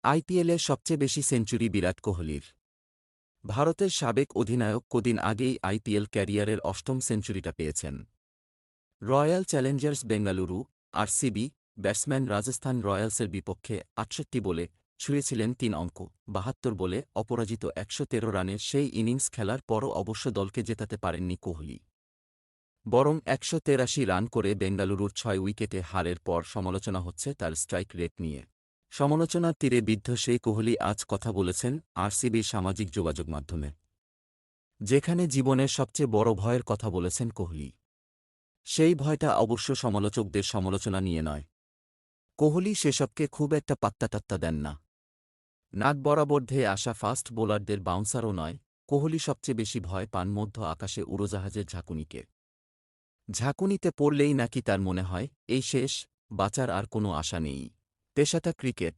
আইপিএলে সবচেয়ে বেশি সেঞ্চুরি বিরাট কোহলির। ভারতের সাবেক অধিনায়ক কদিন আগেই আইপিএল ক্যারিয়ারের অষ্টম সেঞ্চুরিটা পেয়েছেন। Royal Challengers Bengaluru RCB batsman Rajasthan রয়্যালসের বিপক্ষে ৬৮ বলে ছুঁয়েছিলেন ৩ অঙ্ক ৭২ বলে অপরাজিত ১১৩ রানের সেই ইনিংস খেলার পরও অবশ্য দলকে জেতাতে পারেননি কোহলি। বরং ১৮৩ রান করে বেঙ্গালুরুর ৬ উইকেটে হারের পর সমালোচনা হচ্ছে তার স্ট্রাইক রেট নিয়ে। সমালোচনার তীরে বিদ্ধ সেই কোহলি আজ কথা বলেছেন আরসিবির সামাজিক যোগাযোগ মাধ্যমে, যেখানে জীবনের সবচেয়ে বড় ভয়ের কথা বলেছেন কোহলি। সেই ভয়টা অবশ্য সমালোচকদের সমালোচনা নিয়ে নয়। কোহলি সেসবকে খুব একটা পাত্তা দেন না। নাক বরাবর ধেয়ে আসা ফাস্ট বোলারদের বাউন্সারও নয়, কোহলি সবচেয়ে বেশি ভয় পান মধ্য আকাশে উড়োজাহাজের ঝাঁকুনিকে। ঝাঁকুনিতে পড়লেই নাকি তার মনে হয়, এই শেষ, বাঁচার আর কোনো আশা নেই। পেশাটা ক্রিকেট।